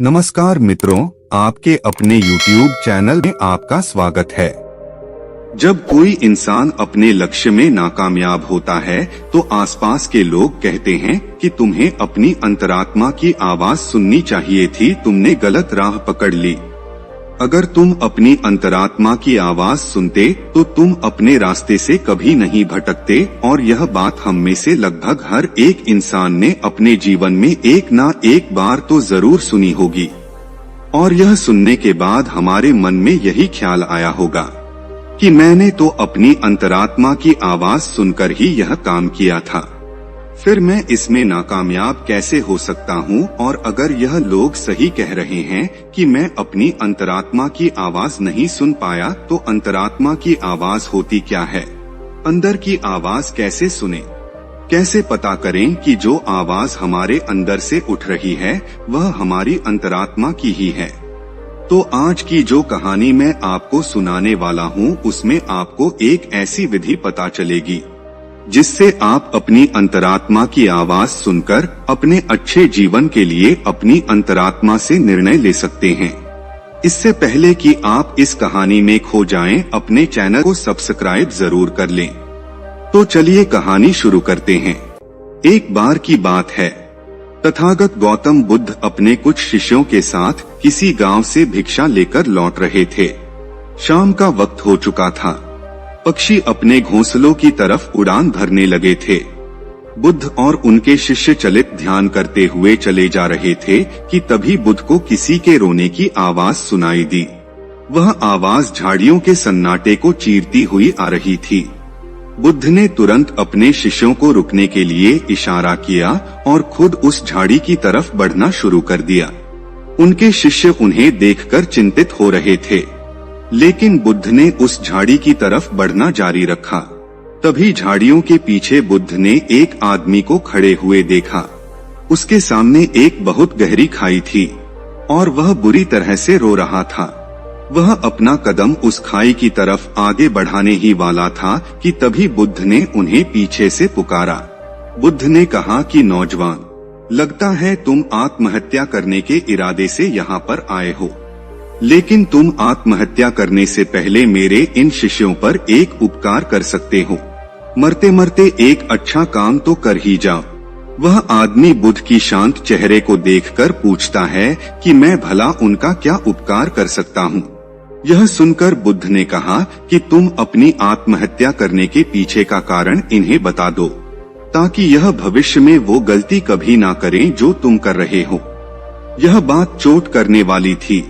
नमस्कार मित्रों, आपके अपने YouTube चैनल में आपका स्वागत है। जब कोई इंसान अपने लक्ष्य में नाकामयाब होता है तो आसपास के लोग कहते हैं कि तुम्हें अपनी अंतरात्मा की आवाज सुननी चाहिए थी, तुमने गलत राह पकड़ ली। अगर तुम अपनी अंतरात्मा की आवाज सुनते तो तुम अपने रास्ते से कभी नहीं भटकते। और यह बात हम में से लगभग हर एक इंसान ने अपने जीवन में एक ना एक बार तो जरूर सुनी होगी। और यह सुनने के बाद हमारे मन में यही ख्याल आया होगा कि मैंने तो अपनी अंतरात्मा की आवाज सुनकर ही यह काम किया था, फिर मैं इसमें नाकामयाब कैसे हो सकता हूँ। और अगर यह लोग सही कह रहे हैं कि मैं अपनी अंतरात्मा की आवाज नहीं सुन पाया, तो अंतरात्मा की आवाज होती क्या है? अंदर की आवाज कैसे सुने? कैसे पता करें कि जो आवाज हमारे अंदर से उठ रही है वह हमारी अंतरात्मा की ही है? तो आज की जो कहानी मैं आपको सुनाने वाला हूँ उसमें आपको एक ऐसी विधि पता चलेगी जिससे आप अपनी अंतरात्मा की आवाज सुनकर अपने अच्छे जीवन के लिए अपनी अंतरात्मा से निर्णय ले सकते हैं। इससे पहले कि आप इस कहानी में खो जाएं, अपने चैनल को सब्सक्राइब जरूर कर लें। तो चलिए कहानी शुरू करते हैं। एक बार की बात है, तथागत गौतम बुद्ध अपने कुछ शिष्यों के साथ किसी गांव से भिक्षा लेकर लौट रहे थे। शाम का वक्त हो चुका था। पक्षी अपने घोंसलों की तरफ उड़ान भरने लगे थे। बुद्ध और उनके शिष्य चलित ध्यान करते हुए चले जा रहे थे कि तभी बुद्ध को किसी के रोने की आवाज सुनाई दी। वह आवाज झाड़ियों के सन्नाटे को चीरती हुई आ रही थी। बुद्ध ने तुरंत अपने शिष्यों को रुकने के लिए इशारा किया और खुद उस झाड़ी की तरफ बढ़ना शुरू कर दिया। उनके शिष्य उन्हें देखकर चिंतित हो रहे थे, लेकिन बुद्ध ने उस झाड़ी की तरफ बढ़ना जारी रखा। तभी झाड़ियों के पीछे बुद्ध ने एक आदमी को खड़े हुए देखा। उसके सामने एक बहुत गहरी खाई थी और वह बुरी तरह से रो रहा था। वह अपना कदम उस खाई की तरफ आगे बढ़ाने ही वाला था कि तभी बुद्ध ने उन्हें पीछे से पुकारा। बुद्ध ने कहा कि नौजवान, लगता है तुम आत्महत्या करने के इरादे से यहाँ पर आए हो, लेकिन तुम आत्महत्या करने से पहले मेरे इन शिष्यों पर एक उपकार कर सकते हो। मरते मरते एक अच्छा काम तो कर ही जाओ। वह आदमी बुद्ध की शांत चेहरे को देखकर पूछता है कि मैं भला उनका क्या उपकार कर सकता हूँ। यह सुनकर बुद्ध ने कहा कि तुम अपनी आत्महत्या करने के पीछे का कारण इन्हें बता दो, ताकि यह भविष्य में वो गलती कभी ना करें जो तुम कर रहे हो। यह बात चोट करने वाली थी।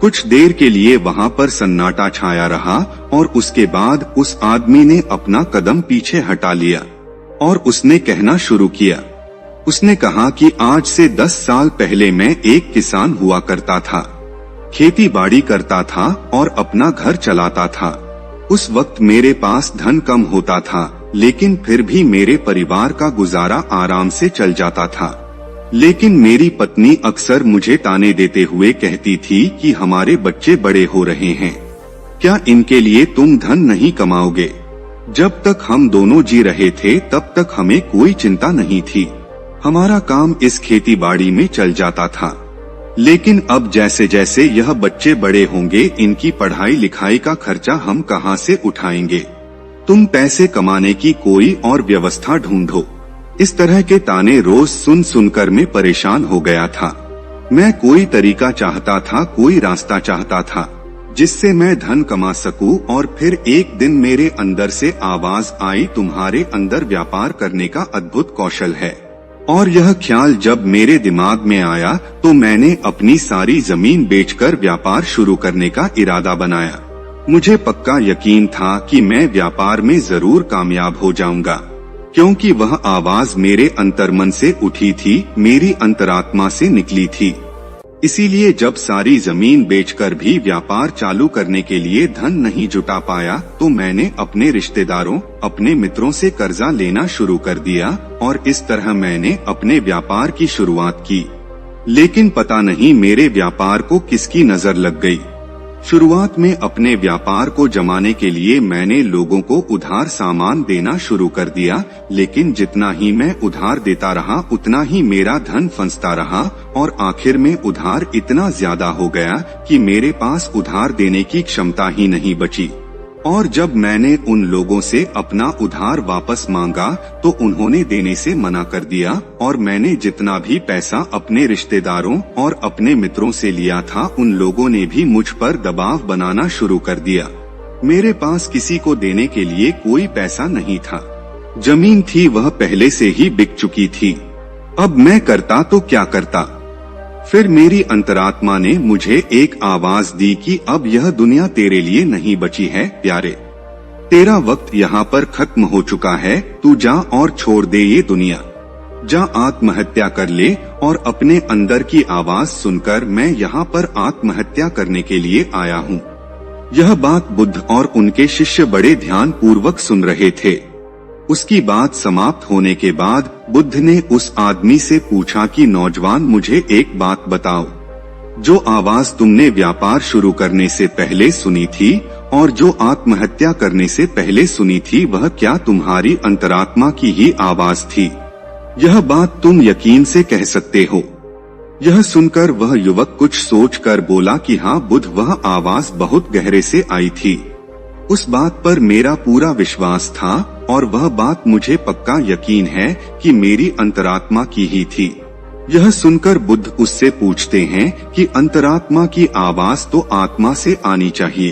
कुछ देर के लिए वहाँ पर सन्नाटा छाया रहा और उसके बाद उस आदमी ने अपना कदम पीछे हटा लिया और उसने कहना शुरू किया। उसने कहा कि आज से 10 साल पहले मैं एक किसान हुआ करता था, खेती बाड़ी करता था और अपना घर चलाता था। उस वक्त मेरे पास धन कम होता था, लेकिन फिर भी मेरे परिवार का गुजारा आराम से चल जाता था। लेकिन मेरी पत्नी अक्सर मुझे ताने देते हुए कहती थी कि हमारे बच्चे बड़े हो रहे हैं, क्या इनके लिए तुम धन नहीं कमाओगे? जब तक हम दोनों जी रहे थे तब तक हमें कोई चिंता नहीं थी। हमारा काम इस खेती बाड़ी में चल जाता था, लेकिन अब जैसे जैसे यह बच्चे बड़े होंगे, इनकी पढ़ाई लिखाई का खर्चा हम कहाँ से उठाएंगे? तुम पैसे कमाने की कोई और व्यवस्था ढूंढो। इस तरह के ताने रोज सुन सुनकर मैं परेशान हो गया था। मैं कोई तरीका चाहता था, कोई रास्ता चाहता था जिससे मैं धन कमा सकूं। और फिर एक दिन मेरे अंदर से आवाज आई, तुम्हारे अंदर व्यापार करने का अद्भुत कौशल है। और यह ख्याल जब मेरे दिमाग में आया तो मैंने अपनी सारी जमीन बेचकर व्यापार शुरू करने का इरादा बनाया। मुझे पक्का यकीन था कि मैं व्यापार में जरूर कामयाब हो जाऊंगा, क्योंकि वह आवाज मेरे अंतर्मन से उठी थी, मेरी अंतरात्मा से निकली थी। इसीलिए जब सारी जमीन बेचकर भी व्यापार चालू करने के लिए धन नहीं जुटा पाया तो मैंने अपने रिश्तेदारों, अपने मित्रों से कर्जा लेना शुरू कर दिया और इस तरह मैंने अपने व्यापार की शुरुआत की। लेकिन पता नहीं मेरे व्यापार को किसकी नजर लग गई। शुरुआत में अपने व्यापार को जमाने के लिए मैंने लोगों को उधार सामान देना शुरू कर दिया, लेकिन जितना ही मैं उधार देता रहा उतना ही मेरा धन फंसता रहा और आखिर में उधार इतना ज्यादा हो गया कि मेरे पास उधार देने की क्षमता ही नहीं बची। और जब मैंने उन लोगों से अपना उधार वापस मांगा तो उन्होंने देने से मना कर दिया और मैंने जितना भी पैसा अपने रिश्तेदारों और अपने मित्रों से लिया था उन लोगों ने भी मुझ पर दबाव बनाना शुरू कर दिया। मेरे पास किसी को देने के लिए कोई पैसा नहीं था। जमीन थी वह पहले से ही बिक चुकी थी। अब मैं करता तो क्या करता। फिर मेरी अंतरात्मा ने मुझे एक आवाज दी कि अब यह दुनिया तेरे लिए नहीं बची है प्यारे, तेरा वक्त यहाँ पर खत्म हो चुका है, तू जा और छोड़ दे ये दुनिया, जा आत्महत्या कर ले। और अपने अंदर की आवाज सुनकर मैं यहाँ पर आत्महत्या करने के लिए आया हूँ। यह बात बुद्ध और उनके शिष्य बड़े ध्यान पूर्वक सुन रहे थे। उसकी बात समाप्त होने के बाद बुद्ध ने उस आदमी से पूछा कि नौजवान मुझे एक बात बताओ, जो आवाज तुमने व्यापार शुरू करने से पहले सुनी थी और जो आत्महत्या करने से पहले सुनी थी वह क्या तुम्हारी अंतरात्मा की ही आवाज थी? यह बात तुम यकीन से कह सकते हो? यह सुनकर वह युवक कुछ सोचकर बोला कि हाँ बुद्ध, वह आवाज बहुत गहरे से आई थी। उस बात पर मेरा पूरा विश्वास था और वह बात मुझे पक्का यकीन है कि मेरी अंतरात्मा की ही थी। यह सुनकर बुद्ध उससे पूछते हैं कि अंतरात्मा की आवाज तो आत्मा से आनी चाहिए,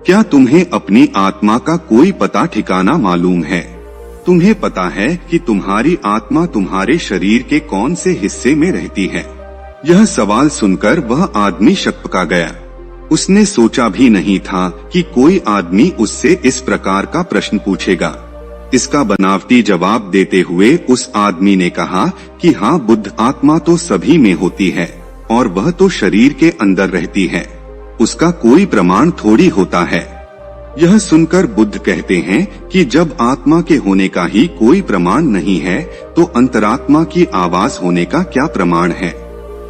क्या तुम्हें अपनी आत्मा का कोई पता ठिकाना मालूम है? तुम्हें पता है कि तुम्हारी आत्मा तुम्हारे शरीर के कौन से हिस्से में रहती है? यह सवाल सुनकर वह आदमी शक्का गया। उसने सोचा भी नहीं था कि कोई आदमी उससे इस प्रकार का प्रश्न पूछेगा। इसका बनावटी जवाब देते हुए उस आदमी ने कहा कि हाँ बुद्ध, आत्मा तो सभी में होती है और वह तो शरीर के अंदर रहती है, उसका कोई प्रमाण थोड़ी होता है। यह सुनकर बुद्ध कहते हैं कि जब आत्मा के होने का ही कोई प्रमाण नहीं है तो अंतरात्मा की आवाज होने का क्या प्रमाण है?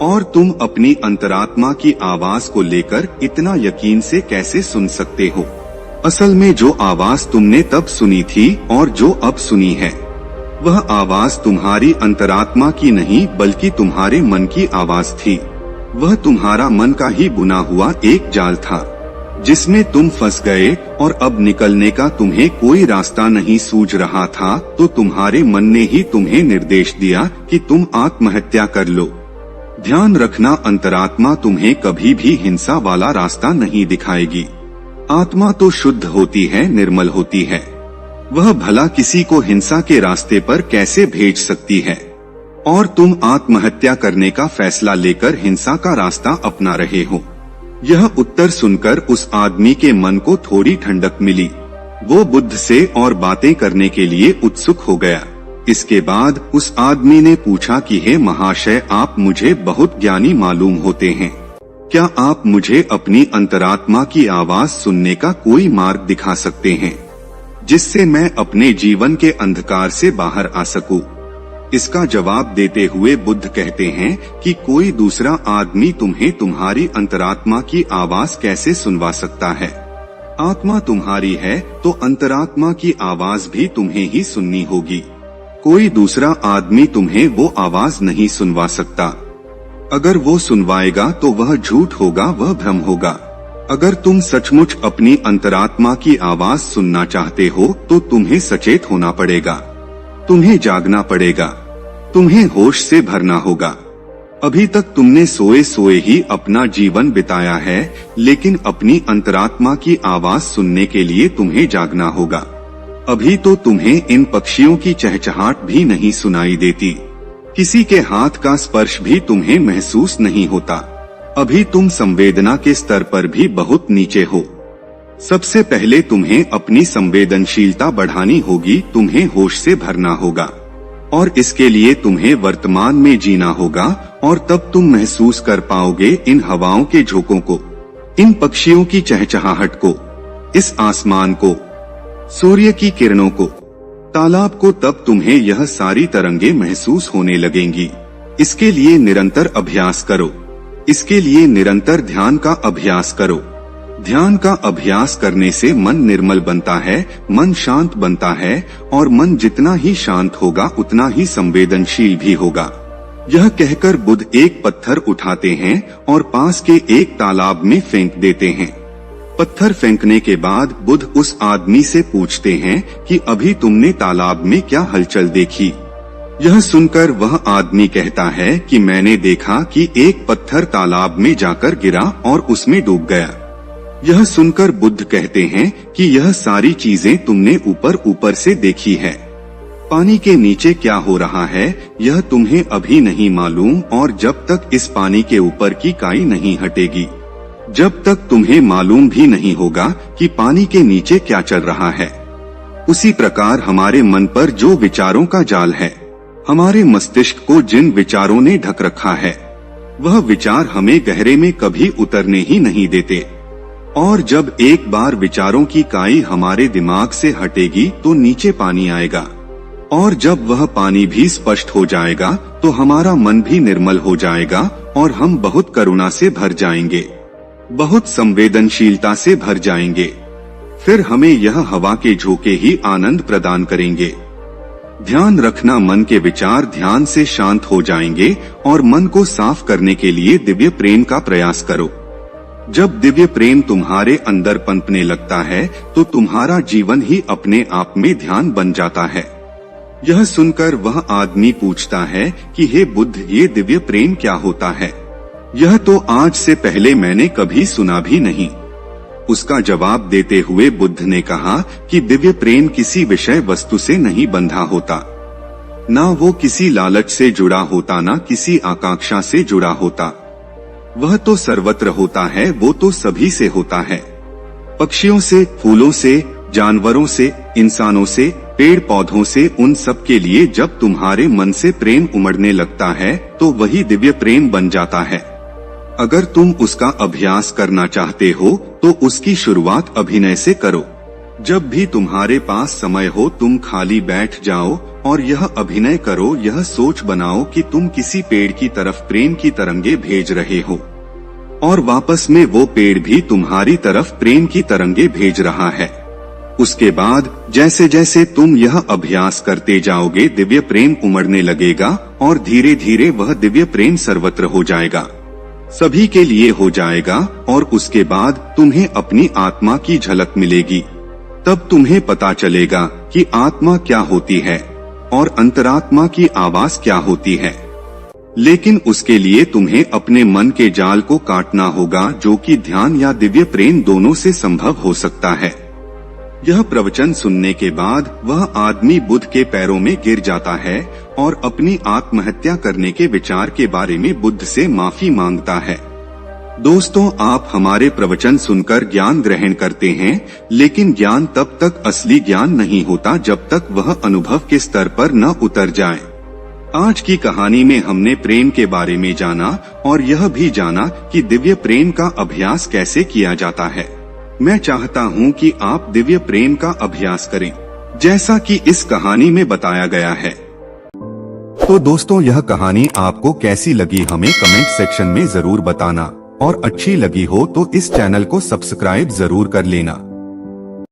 और तुम अपनी अंतरात्मा की आवाज को लेकर इतना यकीन से कैसे सुन सकते हो? असल में जो आवाज तुमने तब सुनी थी और जो अब सुनी है वह आवाज तुम्हारी अंतरात्मा की नहीं बल्कि तुम्हारे मन की आवाज थी। वह तुम्हारा मन का ही बुना हुआ एक जाल था जिसमें तुम फंस गए और अब निकलने का तुम्हें कोई रास्ता नहीं सूझ रहा था, तो तुम्हारे मन ने ही तुम्हें निर्देश दिया कि तुम आत्महत्या कर लो। ध्यान रखना, अंतरात्मा तुम्हें कभी भी हिंसा वाला रास्ता नहीं दिखाएगी। आत्मा तो शुद्ध होती है, निर्मल होती है, वह भला किसी को हिंसा के रास्ते पर कैसे भेज सकती है? और तुम आत्महत्या करने का फैसला लेकर हिंसा का रास्ता अपना रहे हो। यह उत्तर सुनकर उस आदमी के मन को थोड़ी ठंडक मिली। वो बुद्ध से और बातें करने के लिए उत्सुक हो गया। इसके बाद उस आदमी ने पूछा कि हे महाशय, आप मुझे बहुत ज्ञानी मालूम होते हैं, क्या आप मुझे अपनी अंतरात्मा की आवाज सुनने का कोई मार्ग दिखा सकते हैं जिससे मैं अपने जीवन के अंधकार से बाहर आ सकूं? इसका जवाब देते हुए बुद्ध कहते हैं कि कोई दूसरा आदमी तुम्हें तुम्हारी अंतरात्मा की आवाज कैसे सुनवा सकता है? आत्मा तुम्हारी है तो अंतरात्मा की आवाज भी तुम्हें ही सुननी होगी। कोई दूसरा आदमी तुम्हें वो आवाज नहीं सुनवा सकता। अगर वो सुनवाएगा तो वह झूठ होगा, वह भ्रम होगा। अगर तुम सचमुच अपनी अंतरात्मा की आवाज सुनना चाहते हो तो तुम्हें सचेत होना पड़ेगा, तुम्हें जागना पड़ेगा, तुम्हें होश से भरना होगा। अभी तक तुमने सोए सोए ही अपना जीवन बिताया है, लेकिन अपनी अंतरात्मा की आवाज सुनने के लिए तुम्हें जागना होगा। अभी तो तुम्हें इन पक्षियों की चहचहाट भी नहीं सुनाई देती, किसी के हाथ का स्पर्श भी तुम्हें महसूस नहीं होता। अभी तुम संवेदना के स्तर पर भी बहुत नीचे हो। सबसे पहले तुम्हें अपनी संवेदनशीलता बढ़ानी होगी, तुम्हें होश से भरना होगा और इसके लिए तुम्हें वर्तमान में जीना होगा और तब तुम महसूस कर पाओगे इन हवाओं के झोंकों को, इन पक्षियों की चहचहाहट को, इस आसमान को, सूर्य की किरणों को, तालाब को। तब तुम्हें यह सारी तरंगे महसूस होने लगेंगी। इसके लिए निरंतर अभ्यास करो, इसके लिए निरंतर ध्यान का अभ्यास करो। ध्यान का अभ्यास करने से मन निर्मल बनता है, मन शांत बनता है और मन जितना ही शांत होगा उतना ही संवेदनशील भी होगा। यह कहकर बुद्ध एक पत्थर उठाते हैं और पास के एक तालाब में फेंक देते हैं। पत्थर फेंकने के बाद बुद्ध उस आदमी से पूछते हैं कि अभी तुमने तालाब में क्या हलचल देखी? यह सुनकर वह आदमी कहता है कि मैंने देखा कि एक पत्थर तालाब में जाकर गिरा और उसमें डूब गया। यह सुनकर बुद्ध कहते हैं कि यह सारी चीजें तुमने ऊपर ऊपर से देखी है। पानी के नीचे क्या हो रहा है यह तुम्हें अभी नहीं मालूम, और जब तक इस पानी के ऊपर की काई नहीं हटेगी, जब तक तुम्हें मालूम भी नहीं होगा कि पानी के नीचे क्या चल रहा है। उसी प्रकार हमारे मन पर जो विचारों का जाल है, हमारे मस्तिष्क को जिन विचारों ने ढक रखा है, वह विचार हमें गहरे में कभी उतरने ही नहीं देते। और जब एक बार विचारों की काई हमारे दिमाग से हटेगी तो नीचे पानी आएगा, और जब वह पानी भी स्पष्ट हो जाएगा तो हमारा मन भी निर्मल हो जाएगा और हम बहुत करुणा से भर जाएंगे, बहुत संवेदनशीलता से भर जाएंगे। फिर हमें यह हवा के झोंके ही आनंद प्रदान करेंगे। ध्यान रखना, मन के विचार ध्यान से शांत हो जाएंगे और मन को साफ करने के लिए दिव्य प्रेम का प्रयास करो। जब दिव्य प्रेम तुम्हारे अंदर पनपने लगता है तो तुम्हारा जीवन ही अपने आप में ध्यान बन जाता है। यह सुनकर वह आदमी पूछता है कि हे बुद्ध, ये दिव्य प्रेम क्या होता है? यह तो आज से पहले मैंने कभी सुना भी नहीं। उसका जवाब देते हुए बुद्ध ने कहा कि दिव्य प्रेम किसी विषय वस्तु से नहीं बंधा होता, ना वो किसी लालच से जुड़ा होता, ना किसी आकांक्षा से जुड़ा होता। वह तो सर्वत्र होता है, वो तो सभी से होता है, पक्षियों से, फूलों से, जानवरों से, इंसानों से, पेड़ पौधों से, उन सब के लिए जब तुम्हारे मन से प्रेम उमड़ने लगता है तो वही दिव्य प्रेम बन जाता है। अगर तुम उसका अभ्यास करना चाहते हो तो उसकी शुरुआत अभिनय से करो। जब भी तुम्हारे पास समय हो तुम खाली बैठ जाओ और यह अभिनय करो, यह सोच बनाओ कि तुम किसी पेड़ की तरफ प्रेम की तरंगे भेज रहे हो और वापस में वो पेड़ भी तुम्हारी तरफ प्रेम की तरंगे भेज रहा है। उसके बाद जैसे जैसे तुम यह अभ्यास करते जाओगे दिव्य प्रेम उमड़ने लगेगा और धीरे धीरे वह दिव्य प्रेम सर्वत्र हो जाएगा, सभी के लिए हो जाएगा। और उसके बाद तुम्हें अपनी आत्मा की झलक मिलेगी। तब तुम्हें पता चलेगा कि आत्मा क्या होती है और अंतरात्मा की आवाज क्या होती है। लेकिन उसके लिए तुम्हें अपने मन के जाल को काटना होगा, जो कि ध्यान या दिव्य प्रेम दोनों से संभव हो सकता है। यह प्रवचन सुनने के बाद वह आदमी बुद्ध के पैरों में गिर जाता है और अपनी आत्महत्या करने के विचार के बारे में बुद्ध से माफी मांगता है। दोस्तों, आप हमारे प्रवचन सुनकर ज्ञान ग्रहण करते हैं, लेकिन ज्ञान तब तक असली ज्ञान नहीं होता जब तक वह अनुभव के स्तर पर न उतर जाए। आज की कहानी में हमने प्रेम के बारे में जाना और यह भी जाना कि दिव्य प्रेम का अभ्यास कैसे किया जाता है। मैं चाहता हूं कि आप दिव्य प्रेम का अभ्यास करें, जैसा कि इस कहानी में बताया गया है। तो दोस्तों, यह कहानी आपको कैसी लगी हमें कमेंट सेक्शन में जरूर बताना, और अच्छी लगी हो तो इस चैनल को सब्सक्राइब जरूर कर लेना।